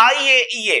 IAEA,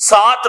$7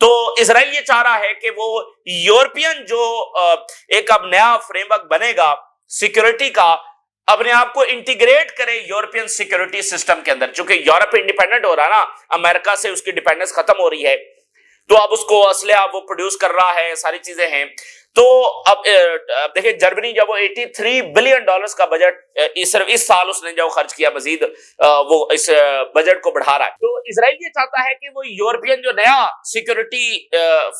تو اسرائیل یہ چاہ رہا ہے کہ وہ یورپین جو ایک اب نیا فریم ورک بنے گا سیکورٹی کا، اپنے آپ کو انٹیگریٹ کرے یورپین سیکورٹی سسٹم کے اندر. چونکہ یورپ انڈیپینڈنٹ ہو رہا ہے نا، امریکہ سے اس کی ڈیپینڈنس ختم ہو رہی ہے، تو اب اس کو اسلحہ وہ پروڈیوس کر رہا ہے، ساری چیزیں ہیں. تو اب دیکھیں جرمنی جب وہ $83 بلین کا بجٹ صرف اس سال اس نے جو خرچ کیا، مزید وہ اس بجٹ کو بڑھا رہا ہے. تو اسرائیل یہ چاہتا ہے کہ وہ یورپین جو نیا سیکورٹی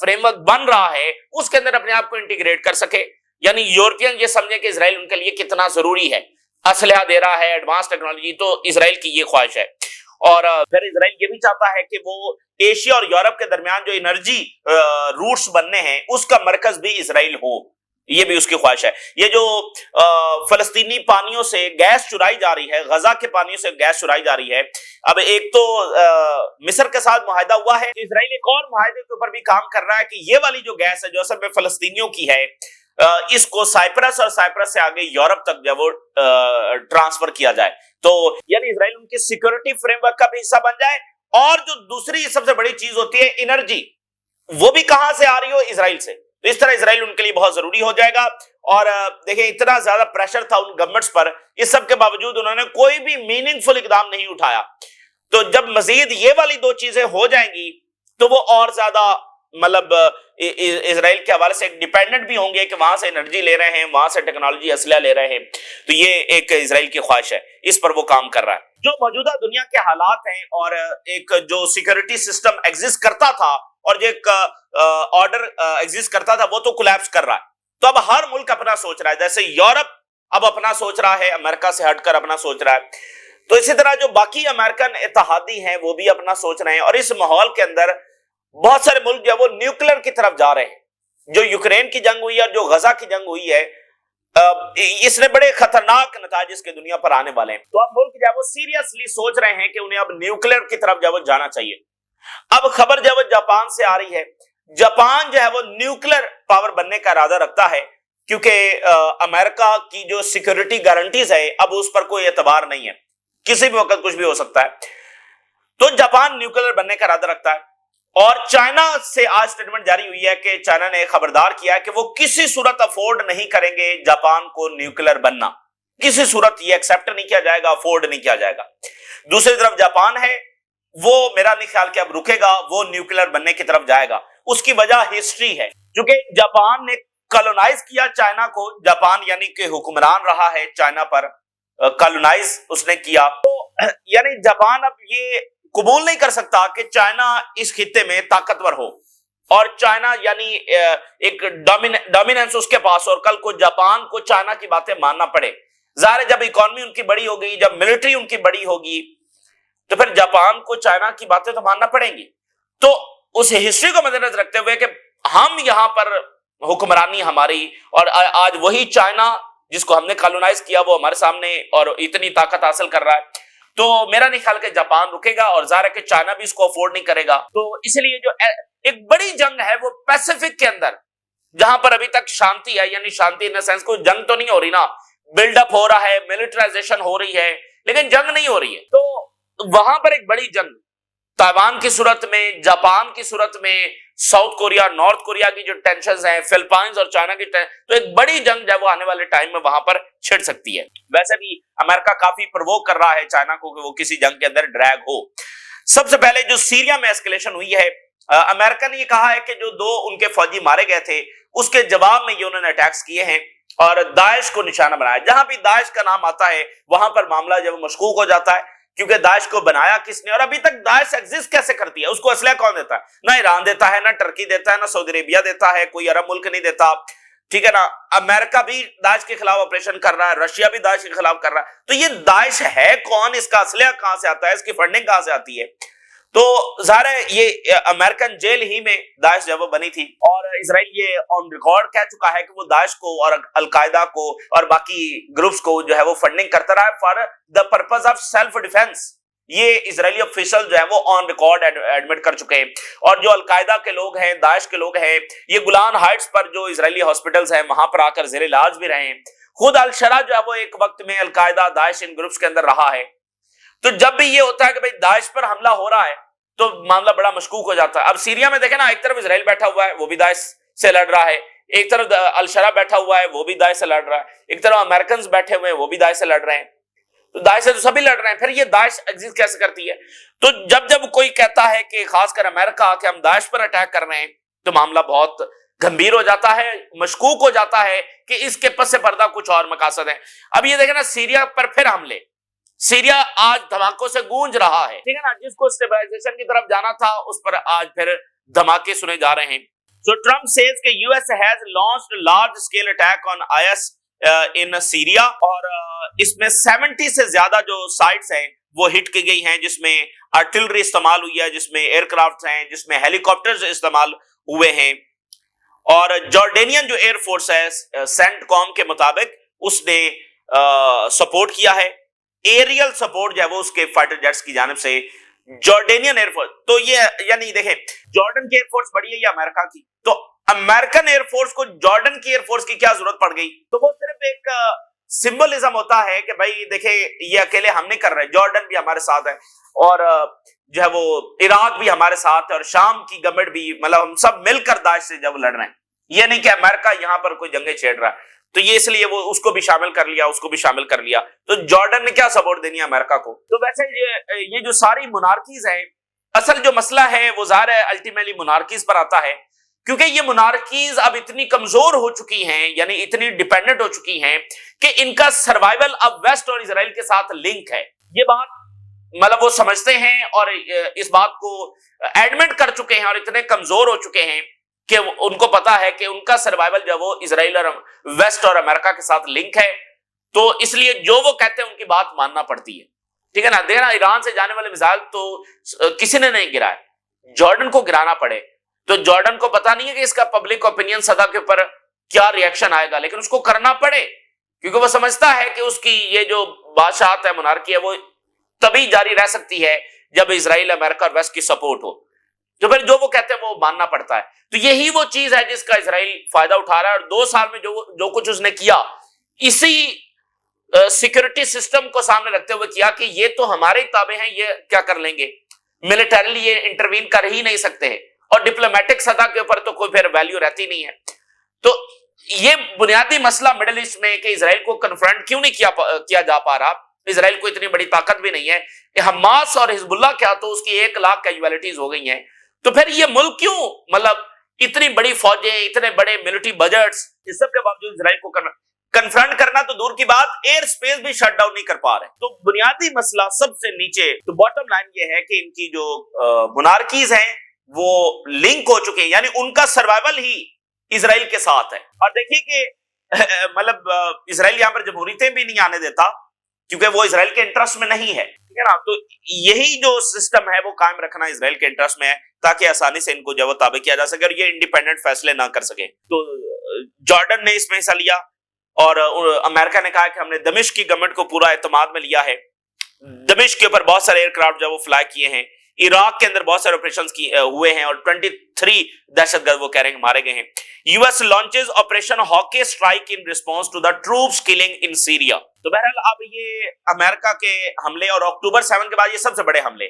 فریم ورک بن رہا ہے اس کے اندر اپنے آپ کو انٹیگریٹ کر سکے. یعنی یورپین یہ سمجھے کہ اسرائیل ان کے لیے کتنا ضروری ہے، اسلحہ دے رہا ہے، ایڈوانس ٹیکنالوجی. تو اسرائیل کی یہ خواہش ہے. اور پھر اسرائیل یہ بھی چاہتا ہے کہ وہ ایشیا اور یورپ کے درمیان جو انرجی روٹس بننے ہیں اس کا مرکز بھی اسرائیل ہو، یہ بھی اس کی خواہش ہے. یہ جو فلسطینی پانیوں سے گیس چرائی جا رہی ہے، غزہ کے پانیوں سے گیس چرائی جا رہی ہے، اب ایک تو مصر کے ساتھ معاہدہ ہوا ہے، اسرائیل ایک اور معاہدے کے اوپر بھی کام کر رہا ہے کہ یہ والی جو گیس ہے جو اصل میں فلسطینیوں کی ہے، اس کو سائپرس اور سائپرس سے آگے یورپ تک جو وہ ٹرانسفر کیا جائے. تو یعنی اسرائیل ان کی سیکورٹی فریم ورک کا بھی حصہ بن جائے. اور جو دوسری سب سے بڑی چیز ہوتی ہے انرجی، وہ بھی کہاں سے آ رہی ہو؟ اسرائیل سے. تو اس طرح اسرائیل ان کے لیے بہت ضروری ہو جائے گا. اور دیکھیں اتنا زیادہ پریشر تھا ان گورنمنٹس پر، اس سب کے باوجود انہوں نے کوئی بھی میننگ فل اقدام نہیں اٹھایا. تو جب مزید یہ والی دو چیزیں ہو جائیں گی تو وہ اور زیادہ مطلب اسرائیل کے حوالے سے ڈیپینڈنٹ بھی ہوں گے کہ وہاں سے انرجی لے رہے ہیں، وہاں سے ٹیکنالوجی اسلحہ لے رہے ہیں. تو یہ ایک اسرائیل کی خواہش ہے، اس پر وہ کام کر رہا ہے. جو موجودہ دنیا کے حالات ہیں اور ایک جو سیکورٹی سسٹم ایگزسٹ کرتا تھا اور جو ایک آرڈر ایگزسٹ کرتا تھا وہ تو کولیپس کر رہا ہے. تو اب ہر ملک اپنا سوچ رہا ہے، جیسے یورپ اب اپنا سوچ رہا ہے، امریکہ سے ہٹ کر اپنا سوچ رہا ہے، تو اسی طرح جو باقی امریکن اتحادی ہیں وہ بھی اپنا سوچ رہے ہیں. اور اس ماحول کے اندر بہت سارے ملک جو وہ نیوکلیر کی طرف جا رہے ہیں. جو یوکرین کی جنگ ہوئی ہے اور جو غزہ کی جنگ ہوئی ہے، اس نے بڑے خطرناک نتائج اس کے دنیا پر آنے والے ہیں. تو اب ملک جو ہے وہ سیریسلی سوچ رہے ہیں کہ انہیں اب نیوکلیر کی طرف جو ہے وہ جانا چاہیے. اب خبر جو ہے وہ جاپان سے آ رہی ہے. جاپان جو ہے وہ نیوکلیر پاور بننے کا ارادہ رکھتا ہے، کیونکہ امریکہ کی جو سیکورٹی گارنٹیز ہے اب اس پر کوئی اعتبار نہیں ہے، کسی بھی وقت کچھ بھی ہو سکتا ہے. تو جاپان نیوکلیر بننے کا ارادہ رکھتا ہے. اور چائنا سے آج سٹیٹمنٹ جاری ہوئی ہے کہ چائنا نے خبردار کیا ہے کہ وہ کسی صورت افورڈ نہیں کریں گے جاپان کو نیوکلیر بننا. کسی صورت یہ ایکسپٹ نہیں کیا جائے گا، افورڈ نہیں کیا جائے گا. دوسری طرف جاپان ہے، وہ میرا نہیں خیال کہ اب رکے گا، وہ نیوکلیر بننے کی طرف جائے گا. اس کی وجہ ہسٹری ہے، کیونکہ جاپان نے کالونائز کیا چائنا کو. جاپان یعنی کہ حکمران رہا ہے چائنا پر، کالونائز اس نے کیا. تو یعنی جاپان اب یہ قبول نہیں کر سکتا کہ چائنا اس خطے میں طاقتور ہو، اور چائنا یعنی ایک ڈومیننس اس کے پاس، اور کل کو جاپان کو چائنا کی باتیں ماننا پڑے. ظاہر ہے جب اکانومی ان کی بڑی ہوگی، جب ملٹری ان کی بڑی ہوگی، تو پھر جاپان کو چائنا کی باتیں تو ماننا پڑیں گی. تو اس ہسٹری کو مد نظر رکھتے ہوئے کہ ہم یہاں پر حکمرانی ہماری، اور آج وہی چائنا جس کو ہم نے کالونائز کیا وہ ہمارے سامنے اور اتنی طاقت حاصل کر رہا ہے، تو میرا نہیں خیال کہ جاپان رکے گا، اور ظاہر ہے کہ چائنا بھی اس کو افورڈ نہیں کرے گا. تو اس لیے جو ایک بڑی جنگ ہے وہ پیسیفک کے اندر، جہاں پر ابھی تک شانتی ہے، یعنی شانتی ان سینس کوئی جنگ تو نہیں ہو رہی نا، بلڈ اپ ہو رہا ہے، ملٹرائزیشن ہو رہی ہے، لیکن جنگ نہیں ہو رہی ہے. تو وہاں پر ایک بڑی جنگ تائیوان کی صورت میں، جاپان کی صورت میں، ساؤتھ کوریا، نارتھ کوریا کی جو ٹینشنز ہیں، فلپائنز اور چائنا کی تو ایک بڑی جنگ جو وہ آنے والے ٹائم میں وہاں پر چھڑ سکتی ہے. ویسے بھی امریکہ کافی پرووک کر رہا ہے چائنا کو کہ وہ کسی جنگ کے اندر ڈریگ ہو. سب سے پہلے جو سیریا میں اسکلیشن ہوئی ہے، امریکہ نے یہ کہا ہے کہ جو 2 ان کے فوجی مارے گئے تھے اس کے جواب میں یہ انہوں نے اٹیکس کیے ہیں اور داعش کو نشانہ بنایا. جہاں بھی داعش کا نام آتا ہے وہاں پر معاملہ جب مشکوک ہو جاتا ہے، کیونکہ داعش کو بنایا کس نے، اور ابھی تک داعش ایگزسٹ کیسے کرتی ہے، اس کو اسلحہ کون دیتا ہے؟ نہ ایران دیتا ہے، نہ ٹرکی دیتا ہے، نہ سعودی عربیہ دیتا ہے، کوئی عرب ملک نہیں دیتا. ٹھیک ہے نا، امریکہ بھی داعش کے خلاف آپریشن کر رہا ہے، رشیا بھی داعش کے خلاف کر رہا ہے. تو یہ داعش ہے کون، اس کا اسلحہ کہاں سے آتا ہے، اس کی فنڈنگ کہاں سے آتی ہے؟ تو ظاہر ہے یہ امریکن جیل ہی میں داعش جب وہ بنی تھی، اور اسرائیل یہ آن ریکارڈ کہہ چکا ہے کہ وہ داعش کو اور القاعدہ کو اور باقی گروپس کو جو ہے وہ فنڈنگ کرتا رہا ہے for the purpose of self defence. یہ اسرائیلی افیشل جو ہے وہ آن ریکارڈ ایڈمٹ کر چکے ہیں. اور جو القاعدہ کے لوگ ہیں، داعش کے لوگ ہیں، یہ گولان ہائٹس پر جو اسرائیلی ہاسپٹلز ہیں وہاں پر آ کر زیر علاج بھی رہے ہیں. خود الشرا جو ہے وہ ایک وقت میں القاعدہ داعش ان گروپس کے اندر رہا ہے. تو جب بھی یہ ہوتا ہے کہ بھئی داعش پر حملہ ہو رہا ہے تو معاملہ بڑا مشکوک ہو جاتا ہے. اب سیریا میں دیکھیں نا, ایک طرف اسرائیل بیٹھا ہوا ہے, وہ بھی داعش سے لڑ رہا ہے, ایک طرف الشرا بیٹھا ہوا ہے, وہ بھی داعش سے لڑ رہا ہے, ایک طرف امریکنز بیٹھے ہوئے ہیں, وہ بھی داعش سے لڑ رہے ہیں. تو داعش سے تو سبھی لڑ رہے ہیں. پھر یہ داعش ایگزسٹ کیسے کرتی ہے؟ تو جب کوئی کہتا ہے کہ خاص کر امریکہ کہ ہم داعش پر اٹیک کر رہے ہیں, تو معاملہ بہت گمبھیر ہو جاتا ہے, مشکوک ہو جاتا ہے کہ اس کے پس پردہ کچھ اور مقاصد ہیں. اب یہ دیکھیں نا, سیریا پر پھر حملے, سیریا آج دھماکوں سے گونج رہا ہے, ٹھیک ہے نا. جس کو اسٹیبلائزیشن کی طرف جانا تھا اس پر آج پھر دھماکے سنے جا رہے ہیں. So Trump says کہ US has launched large scale attack on IS in Syria, اور اس میں 70 سے زیادہ جو سائٹس ہیں وہ ہٹ کی گئی ہیں, جس میں آرٹلری استعمال ہوئی ہے, جس میں ایئر کرافٹ ہیں, جس میں ہیلی کاپٹرز استعمال ہوئے ہیں. اور جارڈینین جو ایئر فورس ہے سینٹ کام کے مطابق اس نے سپورٹ کیا ہے, ایریل سپورٹ جو ہے وہ اس کے فائٹر جیٹس کی جانب سے جارڈینین ایئر فورس. تو یہ یعنی دیکھیں جارڈن کی ایئر فورس بڑی ہے یا امریکہ کی, تو امریکن ایئر فورس کو جارڈن کی ایئر فورس کی کیا ضرورت پڑ گئی؟ تو وہ صرف ایک سمبلزم ہوتا ہے کہ بھائی دیکھیں یہ اکیلے ہم نہیں کر رہے, جارڈن بھی ہمارے ساتھ ہے, اور جو ہے وہ عراق بھی ہمارے ساتھ ہے, اور شام کی گورنمنٹ بھی, مطلب ہم سب مل کر داعش سے جب لڑ رہے ہیں. یہ نہیں کہ امریکہ یہاں پر کوئی جنگیں چھیڑ رہا ہے, تو یہ اس لیے وہ اس کو بھی شامل کر لیا, اس کو بھی شامل کر لیا. تو جارڈن نے کیا سپورٹ دینی ہے امریکہ کو؟ تو ویسے یہ جو ساری مونارکیز ہیں, اصل جو مسئلہ ہے وہ ظاہر ہے الٹیمیٹلی مونارکیز پر آتا ہے, کیونکہ یہ مونارکیز اب اتنی کمزور ہو چکی ہیں, یعنی اتنی ڈیپینڈنٹ ہو چکی ہیں کہ ان کا سروائیول اب ویسٹ اور اسرائیل کے ساتھ لنک ہے. یہ بات مطلب وہ سمجھتے ہیں اور اس بات کو ایڈمٹ کر چکے ہیں, اور اتنے کمزور ہو چکے ہیں کہ ان کو پتا ہے کہ ان کا سروائیول جو وہ اسرائیل اور ویسٹ اور امریکہ کے ساتھ لنک ہے. تو اس لیے جو وہ کہتے ہیں ان کی بات ماننا پڑتی ہے, ٹھیک ہے نا. دیکھنا ایران سے جانے والے میزائل تو کسی نے نہیں گرائے, جارڈن کو گرانا پڑے. تو جارڈن کو پتا نہیں ہے کہ اس کا پبلک اوپینین سطح کے اوپر کیا ریئیکشن آئے گا, لیکن اس کو کرنا پڑے, کیونکہ وہ سمجھتا ہے کہ اس کی یہ جو بادشاہت ہے, منارکی ہے, وہ تبھی جاری رہ سکتی ہے جب اسرائیل, امریکہ اور ویسٹ کی سپورٹ ہو. تو پھر جو وہ کہتے ہیں وہ ماننا پڑتا ہے. تو یہی وہ چیز ہے جس کا اسرائیل فائدہ اٹھا رہا ہے, اور 2 سال میں جو کچھ اس نے کیا, اسی سیکورٹی سسٹم کو سامنے رکھتے ہوئے کیا کہ یہ تو ہمارے تابع ہیں, یہ کیا کر لیں گے, ملٹریلی یہ انٹروین کر ہی نہیں سکتے ہیں, اور ڈپلومیٹک سطح کے اوپر تو کوئی پھر ویلیو رہتی نہیں ہے. تو یہ بنیادی مسئلہ مڈل ایسٹ میں کہ اسرائیل کو کنفرنٹ کیوں نہیں کیا جا پا رہا. اسرائیل کو اتنی بڑی طاقت بھی نہیں ہے کہ حماس اور حزب اللہ کیا تو اس کی 1 لاکھ کیجوالٹیز ہو گئی ہیں. تو پھر یہ ملک کیوں, مطلب اتنی بڑی فوجیں, اتنے بڑے ملٹری بجٹس, اس سب کے باوجود اسرائیل کو کنفرنٹ کرنا تو دور کی بات, ایئر سپیس بھی شٹ ڈاؤن نہیں کر پا رہے. تو بنیادی مسئلہ سب سے نیچے, تو باٹم لائن یہ ہے کہ ان کی جو مونارکیز ہیں وہ لنک ہو چکے ہیں, یعنی ان کا سروائیول ہی اسرائیل کے ساتھ ہے. اور دیکھیے کہ مطلب اسرائیل یہاں پر جمہوریتیں بھی نہیں آنے دیتا, کیونکہ وہ اسرائیل کے انٹرسٹ میں نہیں ہے, ٹھیک ہے نا. تو یہی جو سسٹم ہے وہ قائم رکھنا اسرائیل کے انٹرسٹ میں ہے, تاکہ آسانی سے ان کو جو تابع کیا جا سکے اور یہ انڈیپینڈنٹ فیصلے نہ کر سکے. تو جارڈن نے اس میں حصہ لیا, اور امریکہ نے کہا کہ ہم نے دمشق کی گورنمنٹ کو پورا اعتماد میں لیا ہے. دمشق کے اوپر بہت سارے ایئر کرافٹ جو وہ فلائی کیے ہیں, عراق کے اندر بہت سارے آپریشنز ہوئے ہیں, اور 23 دہشت گرد وہ کہہ رہے ہیں مارے گئے ہیں. US launches operation Hawkeye strike in response to the troops killing in Syria. تو بہرحال اب یہ امریکہ کے حملے اور اکتوبر 7 کے بعد یہ سب سے بڑے حملے,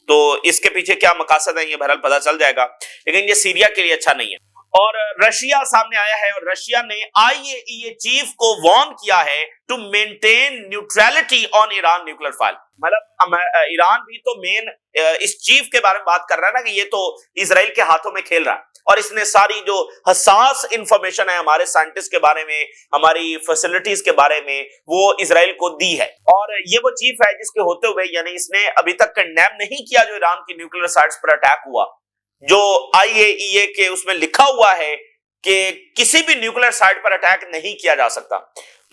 تو اس کے پیچھے کیا مقاصد ہیں یہ بہرحال پتہ چل جائے گا, لیکن یہ سیریا کے لیے اچھا نہیں ہے. اور رشیا سامنے آیا ہے, اور رشیا نے IAEA چیف کو وارن کیا ہے to maintain neutrality on Iran nuclear file. مطلب ایران بھی تو مین اس چیف کے بارے میں بات کر رہا ہے نا کہ یہ تو اسرائیل کے ہاتھوں میں کھیل رہا ہے, اور اس نے ساری جو حساس انفارمیشن ہے ہمارے سائنٹسٹ کے بارے میں, ہماری فیسلٹیز کے بارے میں, وہ اسرائیل کو دی ہے. اور یہ وہ چیف ہے جس کے ہوتے ہوئے یعنی اس نے ابھی تک کنڈیم نہیں کیا جو ایران کی نیوکلیر سائٹس پر اٹیک ہوا, جو IAEA کے اس میں لکھا ہوا ہے کہ کسی بھی نیوکلیر سائٹ پر اٹیک نہیں کیا جا سکتا.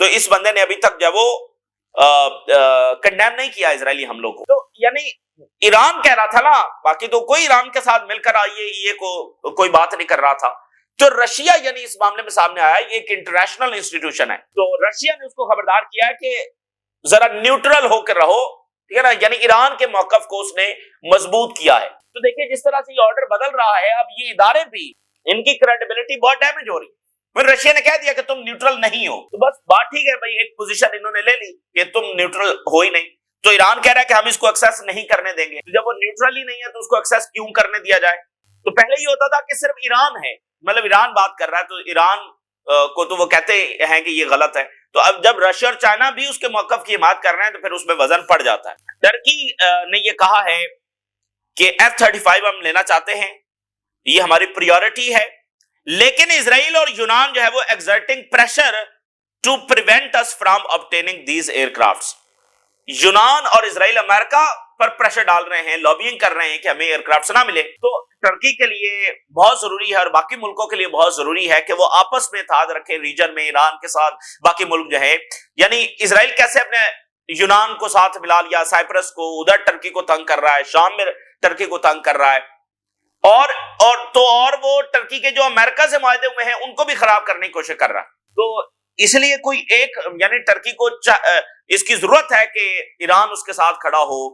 تو اس بندے نے ابھی تک جب وہ کنڈیم نہیں کیا اسرائیلی حملوں کو. تو یعنی ایران کہہ رہا تھا نا, باقی تو کوئی ایران کے ساتھ مل کر IAEA کو کوئی بات نہیں کر رہا تھا. تو رشیا یعنی اس معاملے میں سامنے آیا, یہ ایک انٹرنیشنل انسٹیٹیوشن ہے, تو رشیا نے اس کو خبردار کیا ہے کہ ذرا نیوٹرل ہو کر رہو, ٹھیک ہے نا. یعنی ایران کے موقف کو اس نے مضبوط کیا ہے. تو دیکھیں جس طرح سے یہ آرڈر بدل رہا ہے, اب یہ ادارے بھی, ان کی کریڈیبلٹی بہت ڈیمیج ہو رہی ہے. پھر رشیا نے کہہ دیا کہ تم نیوٹرل نہیں ہو, تو بس بات ٹھیک ہے بھائی, ایک پوزیشن انہوں نے لے لی کہ تم نیوٹرل ہو ہی نہیں. تو ایران کہہ رہا ہے کہ ہم اس کو ایکسیس نہیں کرنے دیں گے. جب وہ نیوٹرل ہی نہیں ہے تو اس کو ایکسیس کیوں کرنے دیا جائے؟ تو پہلے یہ ہوتا تھا کہ صرف ایران ہے، مطلب ایران بات کر رہا ہے تو ایران کو تو وہ کہتے ہیں کہ یہ غلط ہے. تو اب جب رشیا اور چائنا بھی اس کے موقف کی حمایت کر رہے ہیں تو پھر اس میں وزن پڑ جاتا ہے. ترکی نے یہ کہا ہے کہ F-35 ہم لینا چاہتے ہیں، یہ ہماری پریورٹی ہے، لیکن اسرائیل اور یونان جو ہے وہ ایگزرٹنگ پریشر ٹو پریونٹ اس فرام obtaining these aircrafts. یونان اور اسرائیل امریکہ پر پریشر ڈال رہے ہیں، لابینگ کر رہے ہیں کہ ہمیں ایئرکرافٹس نہ ملے. تو ترکی کے لیے بہت ضروری ہے اور باقی ملکوں کے لیے بہت ضروری ہے کہ وہ آپس میں اتحاد رکھیں ریجن میں، ایران کے ساتھ باقی ملک جو ہے. یعنی اسرائیل کیسے اپنے یونان کو ساتھ ملا لیا، سائپرس کو، ادھر ٹرکی کو تنگ کر رہا ہے، شام میں ٹرکی کو تنگ کر رہا ہے، اور وہ ٹرکی کے جو امریکہ سے معاہدے ہوئے ہیں ان کو بھی خراب کرنے کی کوشش کر رہا ہے. تو اس لیے کوئی ایک یعنی ٹرکی کو اس کی ضرورت ہے کہ ایران اس کے ساتھ کھڑا ہو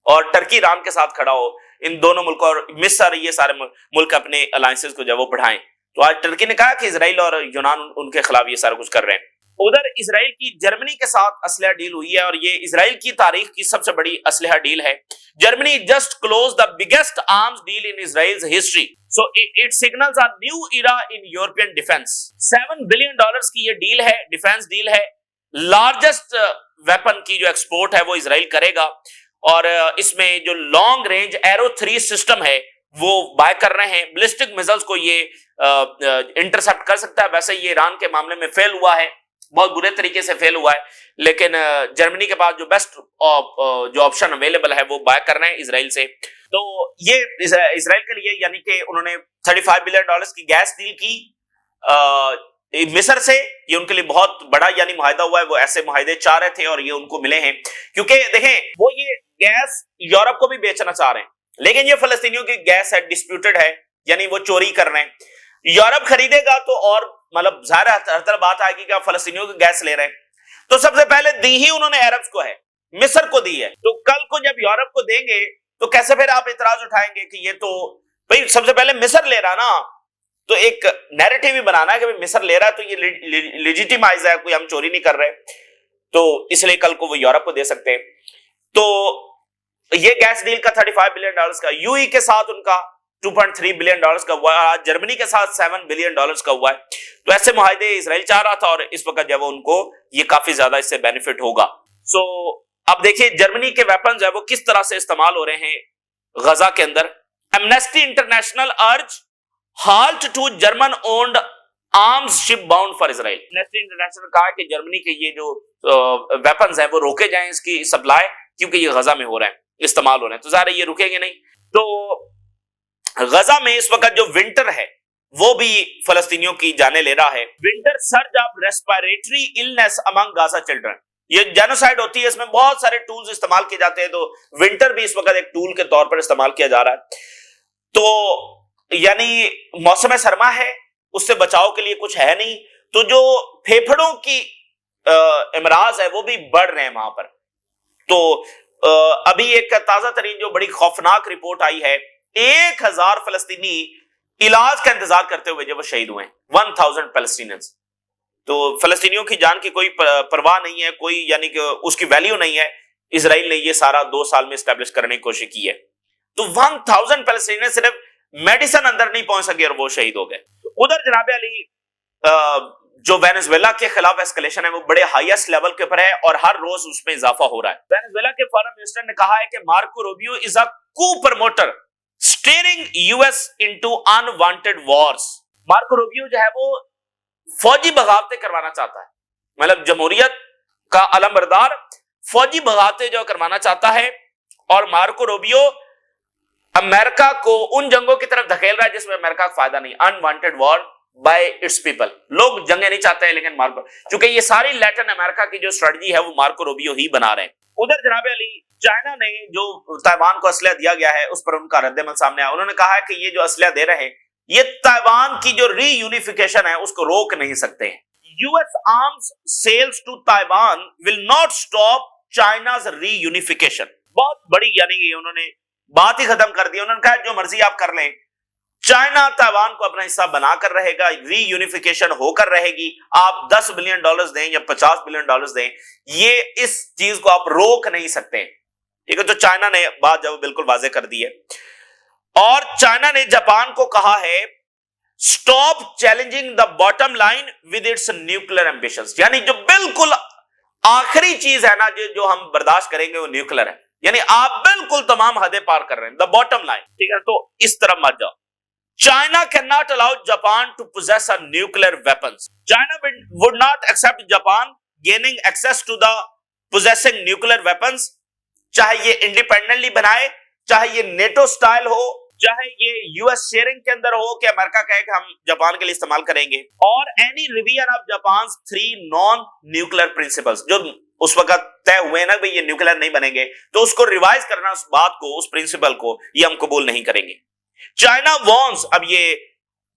اور ٹرکی ایران کے ساتھ کھڑا ہو. ان دونوں ملکوں اور مصر، یہ سارے ملک اپنے الائنسز کو جو وہ بڑھائیں. تو آج ٹرکی نے کہا کہ اسرائیل اور یونان ان کے خلاف یہ سارا کچھ کر رہے ہیں. ادھر اسرائیل کی جرمنی کے ساتھ اسلحہ ڈیل ہوئی ہے اور یہ اسرائیل کی تاریخ کی سب سے بڑی اسلحہ ڈیل ہے. Germany just closed the biggest arms deal in Israel's history. So it signals a new era in European defense. $7 billion کی یہ ڈیل ہے، ڈیفنس ڈیل ہے. لارجسٹ ویپن کی جو ایکسپورٹ ہے وہ اسرائیل کرے گا اور اس میں جو لانگ رینج ایرو 3 سسٹم ہے وہ بائی کر رہے ہیں. بلسٹک میزائلز کو یہ انٹرسپٹ کر سکتا ہے. ویسے یہ ایران کے معاملے میں فیل ہوا ہے، بہت برے طریقے سے فیل ہوا ہے، لیکن جرمنی کے پاس جو بیسٹ جو آپشن اویلیبل ہے وہ بائی کر رہے ہیں اسرائیل سے. تو یہ اسرائیل کے لیے یعنی کہ انہوں نے $35 بلین کی گیس ڈیل کی مصر سے. یہ ان کے لیے بہت بڑا یعنی معاہدہ ہوا ہے. وہ ایسے معاہدے چاہ رہے تھے اور یہ ان کو ملے ہیں، کیونکہ دیکھیں وہ یہ گیس یورپ کو بھی بیچنا چاہ رہے ہیں، لیکن یہ فلسطینیوں کی گیس ہے، ڈسپیوٹڈ ہے، یعنی وہ چوری کر رہے ہیں. یورپ خریدے گا تو اور مطلب ظاہر ہر طرح بات آئے گی کہ آپ فلسطینیوں کی گیس لے رہے ہیں. تو سب سے پہلے دی ہی انہوں نے عربز کو ہے، مصر کو دی ہے. تو کل کو جب یورپ کو دیں گے تو کیسے پھر آپ اعتراض اٹھائیں گے کہ یہ تو بھئی سب سے پہلے مصر لے رہا نا. تو ایک نیریٹیو بھی بنانا ہے کہ مصر لے رہا ہے تو یہ لیجیٹیمائز ہے، کوئی ہم چوری نہیں کر رہے، تو اس لیے کل کو وہ یورپ کو دے سکتے ہیں. تو یہ گیس ڈیل کا $35 بلین کا، یو ای کے ساتھ ان کا $2.3 بلین کا ہوا ہے، جرمنی کے ساتھ $7 بلین کا ہوا ہے. تو ایسے معاہدے اسرائیل چاہ رہا تھا اور اس وقت جب ان کو یہ کافی زیادہ اس سے بینیفٹ ہوگا. سو اب دیکھیں جرمنی کے ویپنز ہیں وہ کس طرح سے استعمال ہو رہے ہیں غزہ کے اندر. Amnesty International urge halt to German owned arms ship bound for Israel. Amnesty International کہا کہ جرمنی کے یہ جو ویپنز ہیں وہ روکے جائیں اس کی سپلائی، کیونکہ یہ غزہ میں ہو رہے ہیں، استعمال ہو رہے ہیں. تو ظاہر ہے یہ رکیں گے نہیں. تو غزہ میں اس وقت جو ونٹر ہے وہ بھی فلسطینیوں کی جانیں لے رہا ہے. Winter surge of respiratory illness Umang Gaza children. یہ جینوسائیڈ ہوتی ہے، اس میں بہت سارے ٹولز استعمال کیے جاتے ہیں. تو ونٹر بھی اس وقت ایک ٹول کے طور پر استعمال کیا جا رہا ہے. تو یعنی موسم سرما ہے، اس سے بچاؤ کے لیے کچھ ہے نہیں. تو جو پھیپھڑوں کی امراض ہے وہ بھی بڑھ رہے ہیں وہاں پر. تو ابھی ایک تازہ ترین جو بڑی خوفناک رپورٹ آئی ہے، 1000 فلسطینی علاج کا انتظار کرتے ہوئے جب وہ شہید ہوئے ہیں. 1000 فلسطینیز. تو فلسطینیوں کی جان کی کوئی پرواہ نہیں ہے، کوئی یعنی کہ اس کی ویلیو نہیں ہے. اسرائیل نے یہ سارا 2 سال میں اسٹیبلش کرنے کی کوشش کی ہے. تو 1000 فلسطینی صرف میڈیسن اندر نہیں پہنچ سکے اور وہ شہید ہو گئے. ادھر جناب علی جو وینزویلا کے خلاف ایسکلیشن ہے وہ بڑے ہائیسٹ لیول کے پر ہے اور ہر روز اس میں اضافہ ہو رہا ہے. وینزویلا کے فارن منسٹر نے کہا ہے کہ مارکو روبیو از اے کو promoter steering US into unwanted wars. Marco Rubio جو ہے وہ فوجی بغاوتیں کروانا چاہتا ہے، مطلب جمہوریت کا علم بردار فوجی بغاوتیں جو کروانا چاہتا ہے. اور مارکو روبیو امریکہ کو ان جنگوں کی طرف دھکیل رہا ہے جس میں امریکہ کا فائدہ نہیں. unwanted war by its people. لوگ جنگیں نہیں چاہتے ہیں لیکن مارکو، چونکہ یہ ساری لیٹن امریکہ کی جو اسٹریٹجی ہے وہ مارکو روبیو ہی بنا رہے ہیں. ادھر جناب علی چائنا نے جو تائیوان کو اسلحہ دیا گیا ہے اس پر ان کا رد عمل سامنے آیا. انہوں نے کہا ہے کہ یہ جو اسلحہ دے رہے ہیں یہ تائیوان کی جو ری یونیفیکیشن ہے اس کو روک نہیں سکتے ہیں. US arms sales to Taiwan will not stop China's reunification. بہت بڑی یعنی انہوں نے بات ہی ختم کر دی. انہوں نے کہا جو مرضی آپ کر لیں، چائنا تائیوان کو اپنا حصہ بنا کر رہے گا، ری یونیفیکیشن ہو کر رہے گی. آپ $10 بلین دیں یا $50 بلین دیں، یہ اس چیز کو آپ روک نہیں سکتے. ٹھیک ہے, تو چائنا نے بات جب بالکل واضح کر دی ہے, اور چائنا نے جاپان کو کہا ہے stop challenging the bottom line with its nuclear ambitions, یعنی جو بالکل آخری چیز ہے نا جو ہم برداشت کریں گے وہ نیوکلیر ہے, یعنی آپ بالکل تمام حدیں پار کر رہے ہیں, دا باٹم لائن, ٹھیک ہے, تو اس طرف مت جاؤ. China cannot allow Japan to possess a nuclear weapons. China would not accept Japan gaining access to the possessing nuclear weapons. چاہے یہ انڈیپینڈنٹلی بنائے, چاہے یہ نیٹو سٹائل ہو, چاہے یہ یو ایس شیئرنگ کے اندر ہو کہ امریکہ کہے کہ ہم جاپان کے لیے استعمال کریں گے, اور any revision of Japan's 3 non nuclear principles, جو اس وقت طے ہوئے نا بھئی یہ نیوکلیر نہیں بنیں گے, تو اس کو ریوائز کرنا, اس بات کو, اس پرنسپل کو, یہ ہم قبول نہیں کریں گے. چائنا وارنز, اب یہ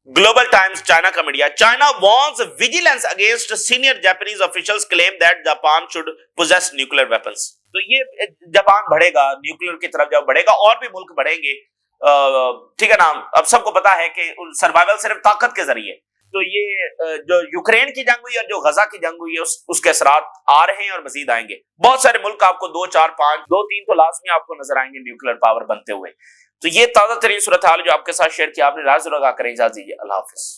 گلوبل ٹائمز چائنا کا media, China warns vigilance against senior Japanese officials claim that Japan should possess nuclear weapons. تو یہ جاپان بڑھے گا نیوکلیر کی طرف, جب بڑھے گا اور بھی ملک بڑھیں گے, ٹھیک ہے نا. اب سب کو پتا ہے کہ سروائیول صرف طاقت کے ذریعے, تو یہ جو یوکرین کی جنگ ہوئی اور جو غزہ کی جنگ ہوئی ہے اس کے اثرات آ رہے ہیں اور مزید آئیں گے. بہت سارے ملک آپ کو 2 4 5 2 3 تو لازمی آپ کو نظر آئیں گے نیوکلیر پاور بنتے ہوئے. تو یہ تازہ ترین صورتحال جو آپ کے ساتھ شیئر کیا, آپ نے رائے ضرور آگاہ کریں. اجازت دیجیے, اللہ حافظ.